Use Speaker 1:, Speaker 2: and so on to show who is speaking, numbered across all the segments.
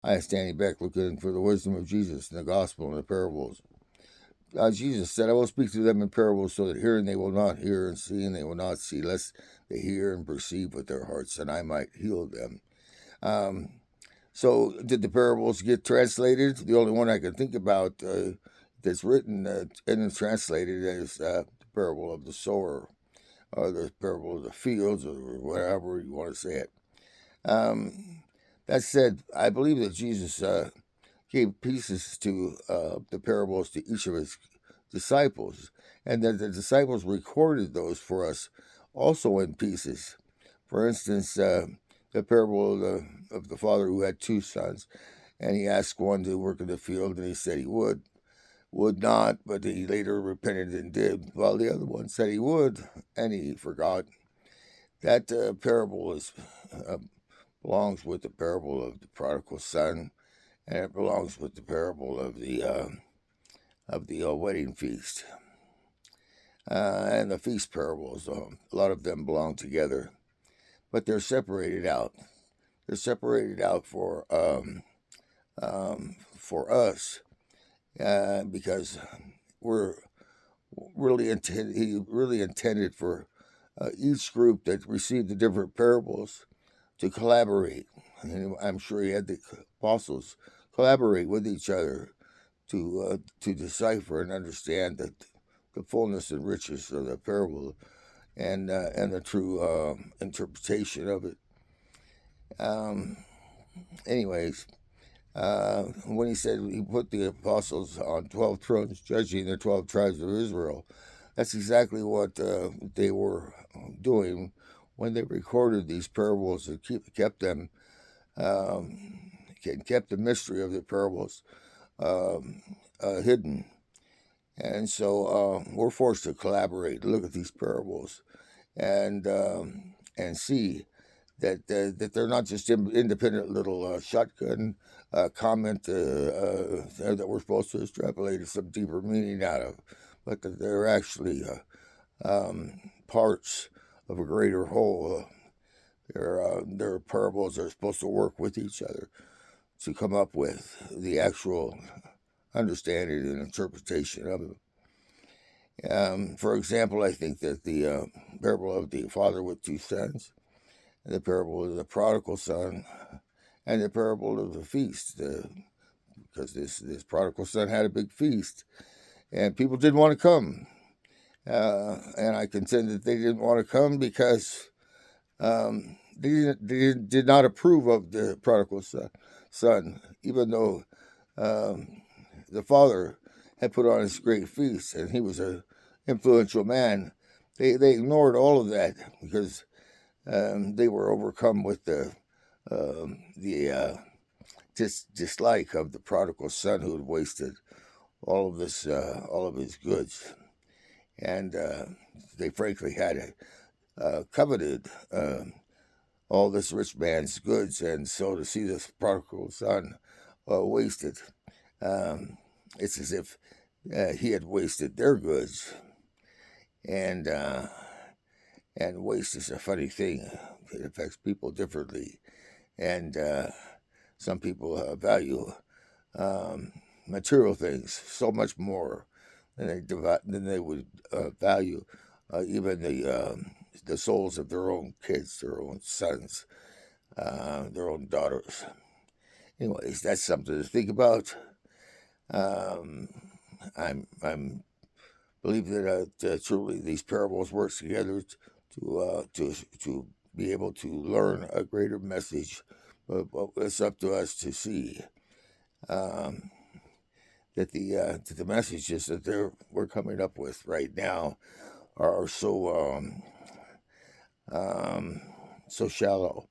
Speaker 1: I am standing back looking for the wisdom of Jesus in the gospel and the parables. Jesus said, I will speak to them in parables so that hearing they will not hear and seeing they will not see, lest they hear and perceive with their hearts, and I might heal them. Um, so, did the parables get translated? The only one I can think about that's written and translated is the parable of the sower, or the parable of the fields, or whatever you want to say it. That said, I believe that Jesus gave pieces to the parables to each of his disciples, and that the disciples recorded those for us also in pieces. For instance, the parable of the father who had two sons, and he asked one to work in the field, and he said he would not, but he later repented and did, while the other one said he would, and he forgot. That parable uh, belongs with the parable of the prodigal son, and it belongs with the parable of the wedding feast and the feast parables. A lot of them belong together, but they're separated out. They're separated out for us because we're really intended. He really intended for each group that received the different parables to collaborate. And I'm sure he had the apostles collaborate with each other to decipher and understand the fullness and riches of the parable and the true interpretation of it. Um, anyways, when he said he put the apostles on 12 thrones, judging the 12 tribes of Israel, that's exactly what they were doing when they recorded these parables and kept them kept the mystery of the parables um, hidden. And so we're forced to collaborate, look at these parables, and see that they're not just independent little shotgun comment that we're supposed to extrapolate some deeper meaning out of, but that they're actually parts of a greater whole. Their parables are supposed to work with each other to come up with the actual understanding and interpretation of it. For example, I think that the parable of the father with two sons, the parable of the prodigal son, and the parable of the feast, because this prodigal son had a big feast, and people didn't want to come. And I contend that they didn't want to come because they did not approve of the prodigal son, even though the father had put on his great feast, and he was a influential man. They ignored all of that because they were overcome with the dislike of the prodigal son who had wasted all of his goods, and they frankly had coveted all this rich man's goods, and so to see this prodigal son wasted, um, it's as if he had wasted their goods, and uh, and waste is a funny thing. It affects people differently, and some people value um, material things so much more than they would value even the souls of their own kids, their own sons, their own daughters. Anyways, that's something to think about. Um, I'm believe that truly these parables work together to be able to learn a greater message. But it's up to us to see um, that the messages that we're coming up with right now are um, so shallow,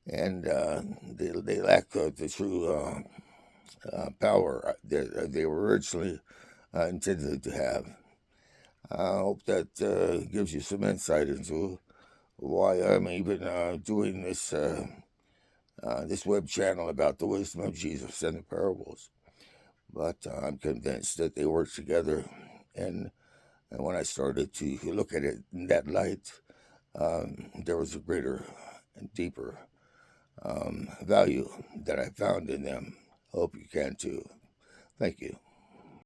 Speaker 1: and they lack the true power that they were originally intended to have. I hope that gives you some insight into why I'm even doing this web channel about the wisdom of Jesus and the parables. But I'm convinced that they work together, and when I started to look at it in that light, there was a greater and deeper value that I found in them. Hope you can too. Thank you.